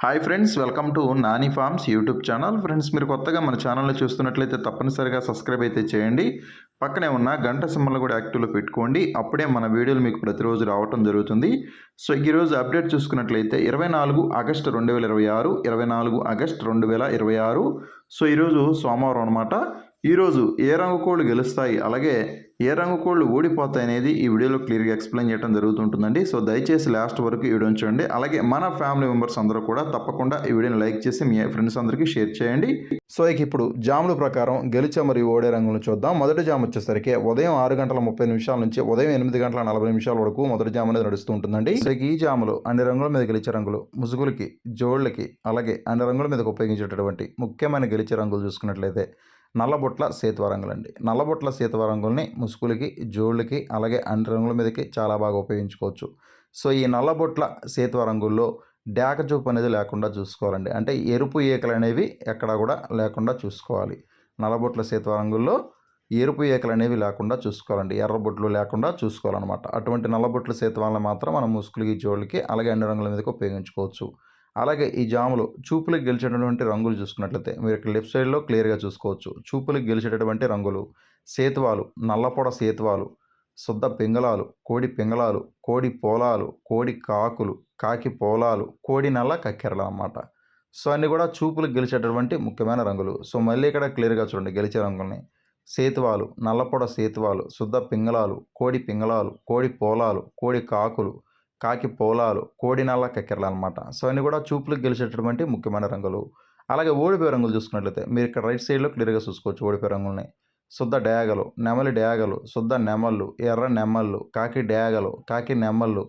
Hi friends, welcome to Nani forms YouTube channel. Friends, మీరు కొత్తగా మన ఛానల్ని చూస్తున్నట్లయితే తప్పనిసరిగా సబ్స్క్రైబ్ అయితే చేయండి. పక్కనే ఉన్న గంట సింబల్ కూడా యాక్టివ్లో పెట్టుకోండి. అప్పుడే మన వీడియోలు మీకు ప్రతిరోజు రావటం జరుగుతుంది. సో ఈరోజు అప్డేట్ చూసుకున్నట్లయితే 24 ఆగస్టు 2026, 24 ఆగస్టు 2026. సో ఈరోజు సోమవారం అనమాట. ఈరోజు ఏ రంగు కోళ్ళు గెలుస్తాయి, అలాగే ఏ రంగు కోళ్ళు ఓడిపోతాయి అనేది ఈ వీడియోలో క్లియర్గా ఎక్స్ప్లెయిన్ చేయడం జరుగుతుంటుందండి. సో దయచేసి లాస్ట్ వరకు ఈ వీడియోని చూడండి. అలాగే మన ఫ్యామిలీ మెంబర్స్ అందరూ కూడా తప్పకుండా ఈ వీడియోని లైక్ చేసి మీ ఫ్రెండ్స్ అందరికీ షేర్ చేయండి. సో ఇప్పుడు జాముల ప్రకారం గెలిచే మరియు ఓడే రంగులను చూద్దాం. మొదటి జాము వచ్చేసరికి ఉదయం 6:30 నుంచి ఉదయం 8:40 వరకు మొదటి జాము అనేది నడుస్తూ ఉంటుందండి. సో ఈ జాములు అన్ని రంగుల మీద గెలిచే రంగులు, ముసుగులకి, జోళ్ళకి, అలాగే అన్ని రంగుల మీద ఉపయోగించేటటువంటి ముఖ్యమైన గెలిచే రంగులు చూసుకున్నట్లయితే నల్లబొట్ల సేతువ రంగులండి. నల్లబొట్ల సేతువ రంగుల్ని ముసుగులకి, జోళ్ళకి, అలాగే అన్ని రంగుల మీదకి చాలా బాగా ఉపయోగించుకోవచ్చు. సో ఈ నల్లబొట్ల సేతువ రంగుల్లో డాక చూపు అనేది లేకుండా చూసుకోవాలండి. అంటే ఎరుపు ఈకలు అనేవి ఎక్కడా కూడా లేకుండా చూసుకోవాలి. నల్లబొట్ల సేతువ రంగుల్లో ఎరుపు ఈకలు అనేవి లేకుండా చూసుకోవాలండి. ఎర్రబొట్లు లేకుండా చూసుకోవాలన్నమాట. అటువంటి నల్లబొట్ల సేతువాలను మాత్రం మనం ముసుగులకి, జోళ్ళకి, అలాగే అన్ని రంగుల మీదకి ఉపయోగించుకోవచ్చు. అలాగే ఈ జాములు చూపులకు గెలిచేటటువంటి రంగులు చూసుకున్నట్లయితే మీరు ఇక్కడ లెఫ్ట్ సైడ్లో క్లియర్గా చూసుకోవచ్చు. చూపులకు గెలిచేటటువంటి రంగులు సేతువాలు, నల్లపొడ సేతువాలు, శుద్ధ పింగళాలు, కోడి పింగళాలు, కోడి పోలాలు, కోడి కాకులు, కాకి పోలాలు, కోడి నల్ల కక్కెరలు అన్నమాట. సో అన్నీ కూడా చూపులకు గెలిచేటటువంటి ముఖ్యమైన రంగులు. సో మళ్ళీ ఇక్కడ క్లియర్గా చూడండి గెలిచే రంగుల్ని. సేతువాలు, నల్లపొడ సేతువాలు, శుద్ధ పింగళాలు, కోడి పింగళాలు, కోడి పోలాలు, కోడి కాకులు, కాకి పోలాలు, కోడి నల్ల కక్కెరలు అనమాట. సో అన్నీ కూడా చూపులకు గెలిచేటటువంటి ముఖ్యమైన రంగులు. అలాగే ఓడిపోయే రంగులు చూసుకున్నట్లయితే మీరు ఇక్కడ రైట్ సైడ్లో క్లియర్గా చూసుకోవచ్చు ఓడిపోయే రంగుల్ని. శుద్ధ డేగలు, నెమలి డేగలు, శుద్ధ నెమళ్ళు, ఎర్ర నెమళ్ళు, కాకి డేగలు, కాకి నెమళ్ళు,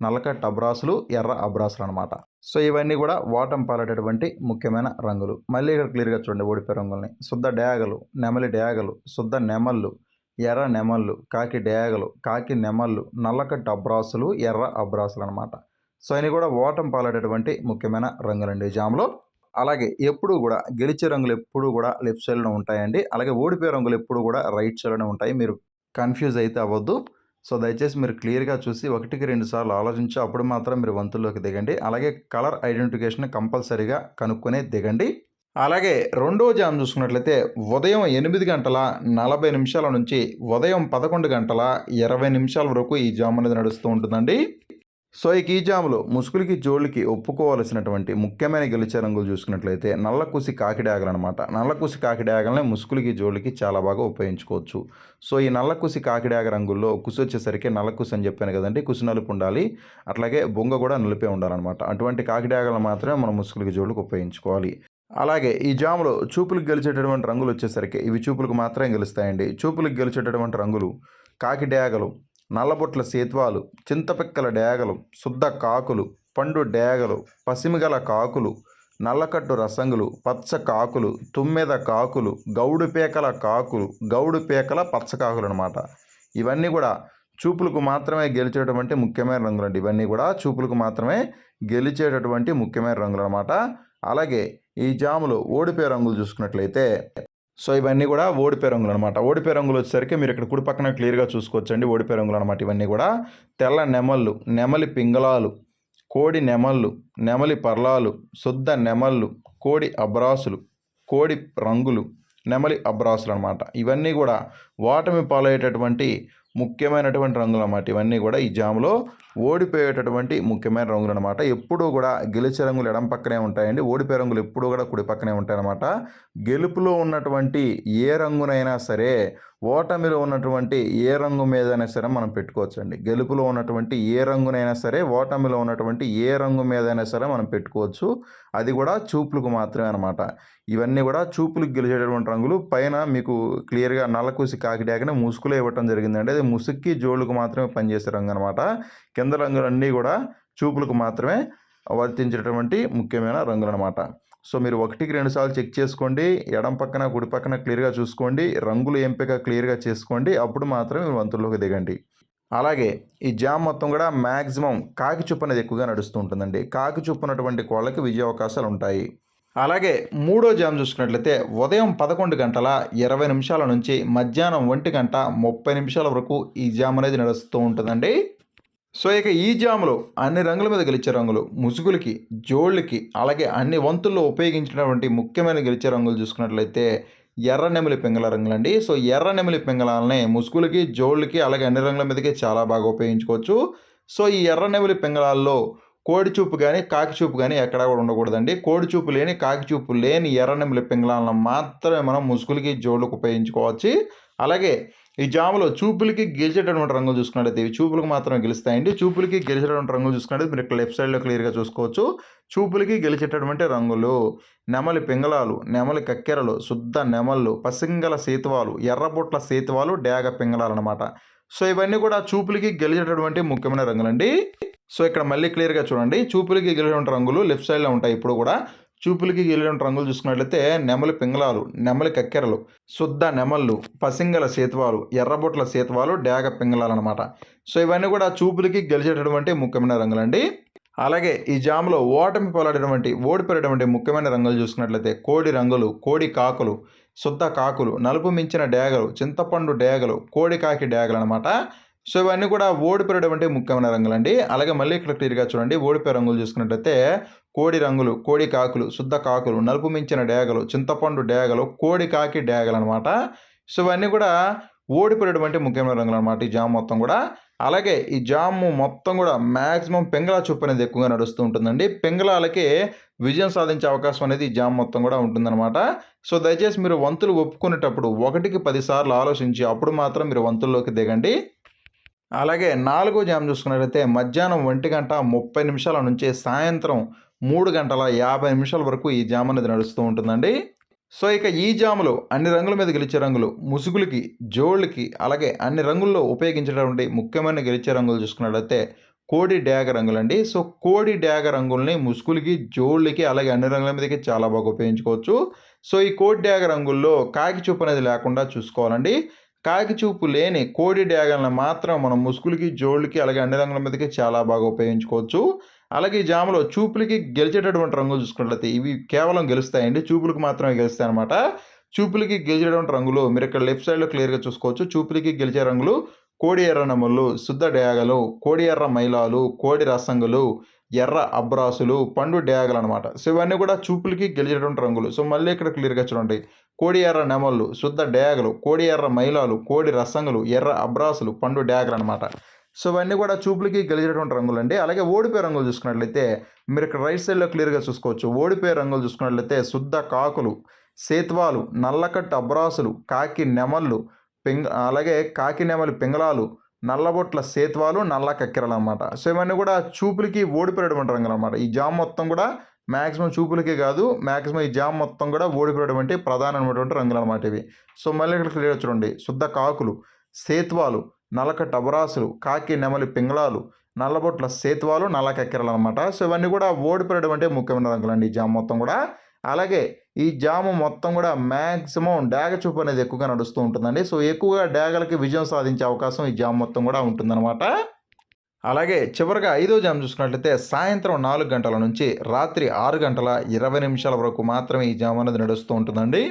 నల్లకట్ట అబ్రాసులు, ఎర్ర అబ్రాసులు అనమాట. సో ఇవన్నీ కూడా వాటం పాలేటటువంటి ముఖ్యమైన రంగులు. మళ్ళీ ఇక్కడ క్లియర్గా చూడండి ఓడిపోయే రంగుల్ని. శుద్ధ డేగలు, నెమలి డేగలు, శుద్ధ నెమళ్ళు, ఎర్ర నెమళ్ళు, కాకి డేగలు, కాకి నెమళ్ళు, నల్లకట్ట అబ్రాసులు, ఎర్ర అబ్రాసులు అనమాట. సో ఇవి కూడా ఓటం పాలేటటువంటి ముఖ్యమైన రంగులండి జామ్లో. అలాగే ఎప్పుడు కూడా గెలిచే రంగులు ఎప్పుడు కూడా లెఫ్ట్ సైడ్లో ఉంటాయండి. అలాగే ఓడిపోయే రంగులు ఎప్పుడు కూడా రైట్ సైడ్లోనే ఉంటాయి. మీరు కన్ఫ్యూజ్ అయితే అవ్వద్దు. సో దయచేసి మీరు క్లియర్గా చూసి 1-2 సార్లు ఆలోచించి అప్పుడు మాత్రం మీరు వంతుల్లోకి దిగండి. అలాగే కలర్ ఐడెంటిఫికేషన్ కంపల్సరీగా కనుక్కొనే దిగండి. అలాగే రెండో జామ్ చూసుకున్నట్లయితే ఉదయం 8:40 నుంచి ఉదయం 11:20 వరకు ఈ జామ్ అనేది నడుస్తూ ఉంటుందండి. సో ఈ జాములో ముసుగులకి, జోళ్ళకి ఒప్పుకోవాల్సినటువంటి ముఖ్యమైన గెలిచే రంగులు చూసుకున్నట్లయితే నల్లకుసి కాకిడాగలు అనమాట. నల్లకుసి కాకిడాగలనే ముసుగులకి, జోళ్ళకి చాలా బాగా ఉపయోగించుకోవచ్చు. సో ఈ నల్లకుసి కాకిడాగ రంగుల్లో కుసి వచ్చేసరికి నల్లకుసి అని చెప్పాను కదండి, కుసి నలుపు ఉండాలి. అట్లాగే బొంగ కూడా నలిపే ఉండాలన్నమాట. అటువంటి కాకిడాగలు మాత్రమే మనం ముసుగులకి, జోళ్ళకి ఉపయోగించుకోవాలి. అలాగే ఈ జాములో చూపులకు గెలిచేటటువంటి రంగులు వచ్చేసరికి ఇవి చూపులకు మాత్రమే గెలుస్తాయండి. చూపులకు గెలిచేటటువంటి రంగులు కాకి డేగలు, నల్లబొట్ల సేత్వాలు, చింతపిక్కల డేగలు, శుద్ధ కాకులు, పండు డేగలు, పసిమిగల కాకులు, నల్లకట్టు రసంగులు, పచ్చ కాకులు, తుమ్మెద కాకులు, గౌడు పేకల కాకులు, గౌడు పేకల పచ్చ కాకులు అనమాట. ఇవన్నీ కూడా చూపులకు మాత్రమే గెలిచేటటువంటి ముఖ్యమైన రంగులు అండి. ఇవన్నీ కూడా చూపులకు మాత్రమే గెలిచేటటువంటి ముఖ్యమైన రంగులు అనమాట. అలాగే ఈ జాములు ఓడిపోయే రంగులు చూసుకున్నట్లయితే సో ఇవన్నీ కూడా ఓడిపోయే రంగులు అనమాట. ఓడిపోయే రంగులు వచ్చేసరికి మీరు ఇక్కడ కుడి పక్కన క్లియర్గా చూసుకోవచ్చండి ఓడిపోయే రంగులు అనమాట. ఇవన్నీ కూడా తెల్ల నెమళ్ళు, నెమలి పింగళాలు, కోడి నెమళ్ళు, నెమలి పర్లాలు, శుద్ధ నెమళ్ళు, కోడి అబ్రాసులు, కోడి రంగులు, నెమలి అబ్రాసులు అనమాట. ఇవన్నీ కూడా ఓటమి పాలయ్యేటటువంటి ముఖ్యమైనటువంటి రంగులు అన్నమాట. ఇవన్నీ కూడా ఈ జాములో ఓడిపోయేటటువంటి ముఖ్యమైన రంగులు అనమాట. ఎప్పుడూ కూడా గెలిచే రంగులు ఎడం పక్కనే ఉంటాయండి. ఓడిపోయే రంగులు ఎప్పుడూ కూడా కుడి పక్కనే ఉంటాయన్నమాట. గెలుపులో ఉన్నటువంటి ఏ రంగునైనా సరే ఓటమిలో ఉన్నటువంటి ఏ రంగు మీదైనా సరే మనం పెట్టుకోవచ్చండి. గెలుపులో ఉన్నటువంటి ఏ రంగునైనా సరే ఓటమిలో ఉన్నటువంటి ఏ రంగు మీదైనా సరే మనం పెట్టుకోవచ్చు. అది కూడా చూపులకు మాత్రమే అనమాట. ఇవన్నీ కూడా చూపులకు గెలిచేటటువంటి రంగులు. పైన మీకు క్లియర్గా నల్లకూసి కాకిడాకనే ముసుగులో ఇవ్వటం జరిగిందండి. అది ముసుగుకి, జోళ్ళకు మాత్రమే పనిచేసే రంగు అనమాట. కింద రంగులన్నీ కూడా చూపులకు మాత్రమే వర్తించేటటువంటి ముఖ్యమైన రంగులు అనమాట. సో మీరు 1-2 సార్లు చెక్ చేసుకోండి. ఎడం పక్కన, కుడి పక్కన క్లియర్గా చూసుకోండి. రంగులు ఎంపిక క్లియర్గా చేసుకోండి. అప్పుడు మాత్రమే మీరు వంతుల్లోకి దిగండి. అలాగే ఈ జామ్ మొత్తం కూడా మ్యాక్సిమం కాకి చూపు అనేది ఎక్కువగా నడుస్తూ ఉంటుందండి. కాకి చూపు ఉన్నటువంటి కోళ్ళకి విజయ అవకాశాలు ఉంటాయి. అలాగే మూడో జామ్ చూసుకున్నట్లయితే ఉదయం 11:20 నుంచి మధ్యాహ్నం 1:30 వరకు ఈ జామ్ అనేది నడుస్తూ ఉంటుందండి. సో ఇక ఈ జాములో అన్ని రంగుల మీద గెలిచే రంగులు ముసుగులకి, జోళ్ళకి, అలాగే అన్ని వంతుల్లో ఉపయోగించినటువంటి ముఖ్యమైన గెలిచే రంగులు చూసుకున్నట్లయితే ఎర్ర నెమలి పింగళ రంగులండి. సో ఎర్ర నెమలి పింగళాలని ముసుగులకి, జోళ్ళకి, అలాగే అన్ని రంగుల మీదకి చాలా బాగా ఉపయోగించుకోవచ్చు. సో ఈ ఎర్ర నెమలి పింగళాల్లో కోడి చూపు గాని, కాకి చూపు గాని ఎక్కడా కూడా ఉండకూడదండి. కోడి చూపు లేని, కాకి చూపు లేని ఎర్ర నెమలి పింగళాలను మాత్రమే మనం ముసుగులకి, జోళ్ళకి ఉపయోగించుకోవచ్చు. అలాగే ఈ జాములో చూపులకి గెలిచేటటువంటి రంగులు చూసుకున్నట్లయితే ఇవి చూపులకు మాత్రమే గెలుస్తాయండి. చూపులకి గెలిచేటటువంటి రంగులు చూసుకున్నట్లయితే మీరు ఇక్కడ లెఫ్ట్ సైడ్‌లో క్లియర్‌గా చూసుకోవచ్చు. చూపులకి గెలిచేటటువంటి రంగులు నెమలి పింగళాలు, నెమలి కక్కెరలు, శుద్ధ నెమళ్ళు, పసింగల సేతువాలు, ఎర్రబొట్ల సేతువాలు, డేగ పింగళాలనమాట. సో ఇవన్నీ కూడా చూపులకి గెలిచేటటువంటి ముఖ్యమైన రంగులండి. సో ఇక్కడ మళ్ళీ క్లియర్‌గా చూడండి. చూపులకి గెలిచేటువంటి రంగులు లెఫ్ట్ సైడ్‌లో ఉంటాయి ఎప్పుడు కూడా. చూపులకి గెలిచేటువంటి రంగులు చూసుకున్నట్లయితే నెమలి పింగళాలు, నెమలి కక్కెరలు, శుద్ధ నెమళ్ళు, పసింగల సేతువాలు, ఎర్రబొట్ల సేతువాలు, డేగ పింగళాలనమాట. సో ఇవన్నీ కూడా చూపులకి గెలిచేటటువంటి ముఖ్యమైన రంగులండి. అలాగే ఈ జామ్‌లో ఓడిపోయేటువంటి ముఖ్యమైన రంగులు చూసుకున్నట్లయితే కోడి రంగులు, కోడి కాకులు, శుద్ధ కాకులు, నలుపు మించిన డేగలు, చింతపండు డేగలు, కోడి కాకి డేగలనమాట. సో ఇవన్నీ కూడా ఓడిపోయేటువంటి ముఖ్యమైన రంగులండి. అలాగే మళ్ళీ ఇక్కడ క్లియర్‌గా చూడండి. ఓడిపోయే రంగులు చూసుకున్నట్లయితే కోడి రంగులు, కోడి కాకులు, శుద్ధ కాకులు, నలుపు మించిన డేగలు, చింతపండు డేగలు, కోడి కాకి డేగలనమాట. సో ఇవన్నీ కూడా ఓడిపోయేటువంటి ముఖ్యమైన రంగులనమాట ఈ జామ్ మొత్తం కూడా. అలాగే ఈ జాము మొత్తం కూడా మాక్సిమం పింగళా చూపు అనేది ఎక్కువగా నడుస్తూ ఉంటుందండి. పింగళాలకి విజయం సాధించే అవకాశం అనేది ఈ జామ్ మొత్తం కూడా ఉంటుందన్నమాట. సో దయచేసి మీరు వంతులు ఒప్పుకునేటప్పుడు 1కి 10 సార్లు ఆలోచించి అప్పుడు మాత్రం మీరు వంతుల్లోకి దిగండి. అలాగే నాలుగో జామ్ చూసుకున్నట్లయితే మధ్యాహ్నం 1:30 నుంచి సాయంత్రం 3:50 నిమిషాల వరకు ఈ జామ్ అనేది నడుస్తూ ఉంటుందండి. సో ఇక ఈ జాములో అన్ని రంగుల మీద గెలిచే రంగులు ముసుగులకి, జోళ్ళకి, అలాగే అన్ని రంగుల్లో ఉపయోగించేటటువంటి ముఖ్యమైన గెలిచే రంగులు చూసుకున్నట్లయితే కోడి డేగ రంగులండి. సో కోడి డేగ రంగుల్ని ముసుగులకి, జోళ్ళకి, అలాగే అన్ని రంగుల మీదకి చాలా బాగా ఉపయోగించుకోవచ్చు. సో ఈ కోడి డేగ రంగుల్లో కాకి చూపు అనేది లేకుండా చూసుకోవాలండి. కాకి చూపు లేని కోడి డేగలను మాత్రం మనం ముసుగులకి, జోళ్ళకి, అలాగే అన్ని రంగుల మీదకి చాలా బాగా ఉపయోగించుకోవచ్చు. అలాగే ఈ జాములో చూపులకి గెలిచేటటువంటి రంగులు చూసుకున్నట్లయితే ఇవి కేవలం గెలుస్తాయండి. చూపులకు మాత్రమే గెలుస్తాయన్నమాట. చూపులకి గెలిచేటటువంటి రంగులు మీరు ఇక్కడ లెఫ్ట్ సైడ్‌లో క్లియర్‌గా చూసుకోవచ్చు. చూపులకి గెలిచే రంగులు కోడి ఎర్ర నెమళ్ళు, శుద్ధ డేగలు, కోడి ఎర్ర మైలాలు, కోడి రసంగులు, ఎర్ర అబ్రాసులు, పండు డేగలనమాట. సో ఇవన్నీ కూడా చూపులకి గెలిచేటటువంటి రంగులు. సో మళ్ళీ ఇక్కడ క్లియర్‌గా చూడండి. కోడి ఎర్ర నెమళ్ళు, శుద్ధ డేగలు, కోడి ఎర్ర మైలాలు, కోడి రసంగులు, ఎర్ర అబ్రాసులు, పండు డేగలనమాట. సో ఇవన్నీ కూడా చూపులకి గెలిచేటువంటి రంగులండి. అలాగే ఓడిపోయే రంగులు చూసుకున్నట్లయితే మీరు ఇక్కడ రైట్ సైడ్‌లో క్లియర్‌గా చూసుకోవచ్చు. ఓడిపోయే రంగులు చూసుకున్నట్లయితే శుద్ధ కాకులు, సేత్వాలు, నల్లకట్టు అబ్రాసులు, కాకి నెమళ్ళు, అలాగే కాకి నెమలి పింగళాలు, నల్లబొట్ల సేత్వాలు, నల్ల కక్కెరలనమాట. సో ఇవన్నీ కూడా చూపులకి ఓడిపోయేటువంటి రంగులనమాట. ఈ జామ్ మొత్తం కూడా మాక్సిమం చూపులకే కాదు, మాక్సిమం ఈ జామ్ మొత్తం కూడా ఓడిపోయేటువంటి ప్రధానమైనటువంటి రంగులనమాట ఇవి. సో మళ్ళీ ఇక్కడ క్లియర్‌గా చూడండి. శుద్ధ కాకులు, సేత్వాలు, నల్లకట్టు అబరాసులు, కాకి నెమలి పింగళాలు, నల్లబొట్ల సేతువాలు, నల్ల కక్కెరలు అనమాట. సో ఇవన్నీ కూడా ఓడిపోయేటువంటి ముఖ్యమైన రంగులండి ఈ జామ్ మొత్తం కూడా. అలాగే ఈ జాము మొత్తం కూడా మ్యాక్సిమం డేగ చూపు అనేది ఎక్కువగా నడుస్తూ ఉంటుందండి. సో ఎక్కువగా డేగలకి విజయం సాధించే అవకాశం ఈ జామ్ మొత్తం కూడా ఉంటుందన్నమాట. అలాగే చివరిగా ఐదో జామ్ చూసుకున్నట్లయితే సాయంత్రం 4 గంటల నుంచి రాత్రి 6:20 వరకు మాత్రమే ఈ జామ్ అనేది నడుస్తూ ఉంటుందండి.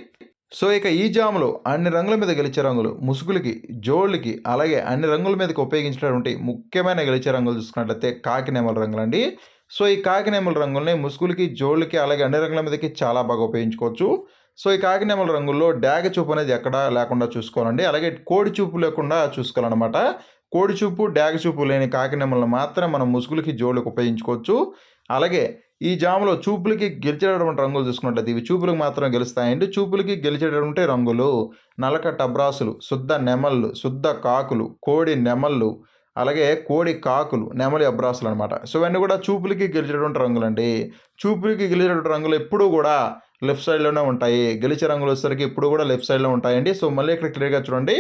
సో ఇక ఈ జాములో అన్ని రంగుల మీద గెలిచే రంగులు ముసుగులకి, జోళ్ళకి, అలాగే అన్ని రంగుల మీదకి ఉపయోగించినటువంటి ముఖ్యమైన గెలిచే రంగులు చూసుకున్నట్లయితే కాకి నెమల రంగులండి. సో ఈ కాకి నెమల రంగుల్ని ముసుగులకి, జోళ్ళకి, అలాగే అన్ని రంగుల మీదకి చాలా బాగా ఉపయోగించుకోవచ్చు. సో ఈ కాకి నెమల రంగుల్లో డాగ చూపు అనేది ఎక్కడా లేకుండా చూసుకోవాలండి. అలాగే కోడి చూపు లేకుండా చూసుకోవాలన్నమాట. కోడి చూపు, డాగ చూపు లేని కాకి నెమలను మాత్రం మనం ముసుగులకి, జోళ్ళకి ఉపయోగించుకోవచ్చు. అలాగే ఈ జాములో చూపులకి గెలిచేటటువంటి రంగులు చూసుకున్నట్లయితే ఇవి చూపులకు మాత్రం గెలుస్తాయండి. చూపులకి గెలిచేటటువంటి రంగులు నల్లకట్ట అబ్రాసులు, శుద్ధ నెమళ్ళు, శుద్ధ కాకులు, కోడి నెమళ్ళు, అలాగే కోడి కాకులు, నెమలి అబ్రాసులు అనమాట. సో ఇవన్నీ కూడా చూపులకి గెలిచేటటువంటి రంగులండి. చూపులకి గెలిచేటటువంటి రంగులు ఎప్పుడూ కూడా లెఫ్ట్ సైడ్‌లోనే ఉంటాయి. గెలిచే రంగులు వచ్చేసరికి ఎప్పుడు కూడా లెఫ్ట్ సైడ్‌లో ఉంటాయండి. సో మళ్ళీ ఇక్కడ క్లియర్‌గా చూడండి.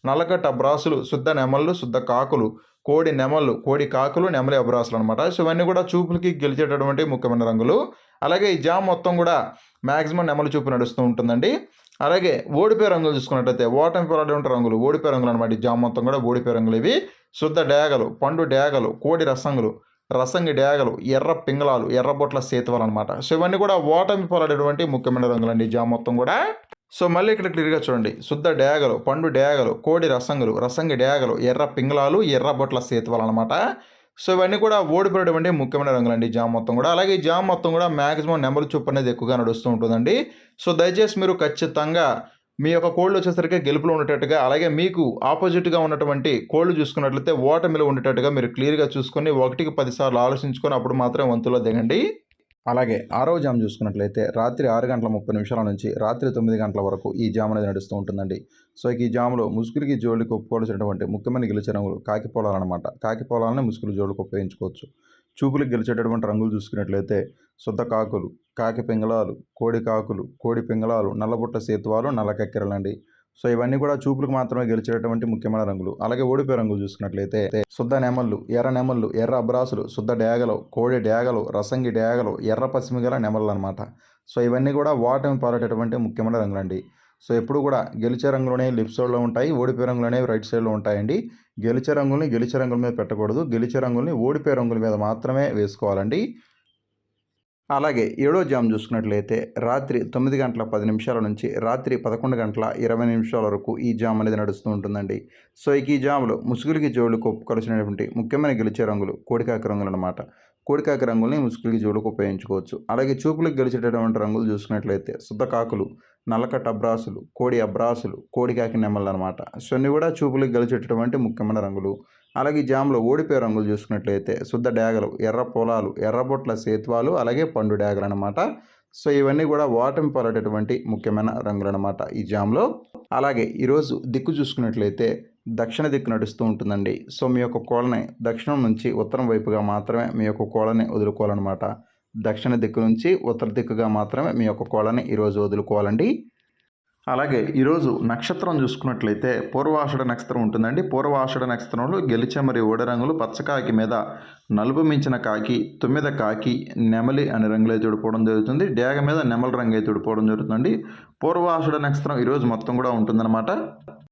నల్లకట్ట అబ్రాసులు, శుద్ధ నెమళ్ళు, శుద్ధ కాకులు, కోడి నెమళ్ళు, కోడి కాకులు, నెమలి అబ్రాసులు అనమాట. సో ఇవన్నీ కూడా చూపులకి గెలిచేటటువంటి ముఖ్యమైన రంగులు. అలాగే ఈ జామ్ మొత్తం కూడా మ్యాక్సిమం నెమలి చూపు నడుస్తూ ఉంటుందండి. అలాగే ఓడిపోయే రంగులు చూసుకున్నట్లయితే ఓటమి పాలైనటువంటి రంగులు ఓడిపోయే రంగులు అనమాట. ఈ జామ్ మొత్తం కూడా ఓడిపోయే రంగులు ఇవి. శుద్ధ డేగలు, పండు డేగలు, కోడి రసంగులు, రసంగి డేగలు, ఎర్ర పింగళాలు, ఎర్రబొట్ల సేతువాలు అనమాట. సో ఇవన్నీ కూడా ఓటమి పాలైనటువంటి ముఖ్యమైన రంగులండి ఈ జామ్ మొత్తం కూడా. సో మళ్ళీ ఇక్కడ క్లియర్‌గా చూడండి. శుద్ధ డేగలు, పండు డేగలు, కోడి రసంగులు, రసంగి డేగలు, ఎర్ర పింగళాలు, ఎర్రబొట్ల సేతువాలు అనమాట. సో ఇవన్నీ కూడా ఓడిపోయేటువంటి ముఖ్యమైన రంగులండి ఈ జామ్ మొత్తం కూడా. అలాగే ఈ జామ్ మొత్తం కూడా మాక్సిమం నెమలి చూపు అనేది ఎక్కువగా నడుస్తూ ఉంటుందండి. సో దయచేసి మీరు ఖచ్చితంగా మీ యొక్క కోళ్ళు వచ్చేసరికి గెలుపులో ఉండేటట్టుగా, అలాగే మీకు ఆపోజిట్‌గా ఉన్నటువంటి కోళ్ళు చూసుకున్నట్లయితే ఓటమిలో ఉండేటట్టుగా మీరు క్లియర్‌గా చూసుకొని 1కి 10 సార్లు ఆలోచించుకొని అప్పుడు మాత్రమే వంతులో దిగండి. అలాగే ఆరవ జామ్ చూసుకున్నట్లయితే రాత్రి 6:30 నుంచి రాత్రి 9 గంటల వరకు ఈ జామ్ అనేది నడుస్తూ ఉంటుందండి. సో ఇక ఈ జామ్‌లో ముసుగులకి, జోళ్ళకి ఒప్పుకోవాల్సినటువంటి ముఖ్యమైన గెలిచే రంగులు కాకి పొలాలనమాట. కాకి పొలాలని ముసుగులు, జోళ్ళకి ఉపయోగించుకోవచ్చు. చూపులకు గెలిచేటటువంటి రంగులు చూసుకున్నట్లయితే శుద్ధ కాకులు, కాకి పింగళాలు, కోడి కాకులు, కోడి పింగళాలు, నల్లబుట్ట సేతువాలు, నల్ల కక్కెరలండి. సో ఇవన్నీ కూడా చూపులకు మాత్రమే గెలిచేటటువంటి ముఖ్యమైన రంగులు. అలాగే ఓడిపోయే రంగులు చూసుకున్నట్లయితే శుద్ధ నెమళ్ళు, ఎర్ర నెమళ్ళు, ఎర్ర అబ్రాసులు, శుద్ధ డేగలు, కోడి డేగలు, రసంగి డేగలు, ఎర్ర పసిమిగల నెమళ్ళు అనమాట. సో ఇవన్నీ కూడా ఓటమి పాలటటువంటి ముఖ్యమైన రంగులండి. సో ఎప్పుడు కూడా గెలిచే రంగులు అనేవి లెఫ్ట్ సైడ్లో ఉంటాయి, ఓడిపోయే రంగులు అనేవి రైట్ సైడ్లో ఉంటాయండి. గెలిచే రంగుల మీద పెట్టకూడదు, గెలిచే రంగుల్ని ఓడిపోయే రంగుల మీద మాత్రమే వేసుకోవాలండి. అలాగే ఏడో జామ్ చూసుకున్నట్లయితే రాత్రి 9:10 నుంచి రాత్రి 11:20 వరకు ఈ జామ్ అనేది నడుస్తూ ఉంటుందండి. సో ఇక ఈ జామ్లో ముసుగులకి, జోళ్ళకి ఒప్పుకొలిసినటువంటి ముఖ్యమైన గెలిచే రంగులు కోడికాకి రంగులు అనమాట. కోడికాకి రంగుల్ని ముసుగులకి, జోళ్ళకి ఉపయోగించుకోవచ్చు. అలాగే చూపులకు గెలిచేటటువంటి రంగులు చూసుకున్నట్లయితే శుద్ధ కాకులు, నల్లకట్ట అబ్రాసులు, కోడి అబ్రాసులు, కోడికాకి నెమళ్ళు అనమాట. సో ఇన్ని కూడా చూపులకు గెలిచేటటువంటి ముఖ్యమైన రంగులు. అలాగే ఈ జామ్‌లో ఓడిపోయే రంగులు చూసుకున్నట్లయితే శుద్ధ డేగలు, ఎర్ర పొలాలు, ఎర్రబొట్ల సేతువాలు, అలాగే పండు డేగలనమాట. సో ఇవన్నీ కూడా ఓటమి పాలైనటువంటి ముఖ్యమైన రంగులనమాట ఈ జామ్‌లో. అలాగే ఈరోజు దిక్కు చూసుకున్నట్లయితే దక్షిణ దిక్కు నడుస్తూ ఉంటుందండి. సో మీ యొక్క కోళ్ళని దక్షిణం నుంచి ఉత్తరం వైపుగా మాత్రమే మీ యొక్క కోళ్ళని వదులుకోవాలనమాట. దక్షిణ దిక్కు నుంచి ఉత్తర దిక్కుగా మాత్రమే మీ యొక్క కోళ్ళని ఈరోజు వదులుకోవాలండి. అలాగే ఈరోజు నక్షత్రం చూసుకున్నట్లయితే పూర్వాషాఢ నక్షత్రం ఉంటుందండి. పూర్వాషాఢ నక్షత్రంలో గెలిచే మరియు ఓడ రంగులు పచ్చకాకి మీద నలుపు మించిన కాకి, తుమ్మెద కాకి, నెమలి అనే రంగులు అయితే ఉడిపోవడం జరుగుతుంది. డేగ మీద నెమలి రంగు అయితే ఉడిపోవడం జరుగుతుందండి. పూర్వాషాఢ నక్షత్రం ఈరోజు మొత్తం కూడా ఉంటుందన్నమాట.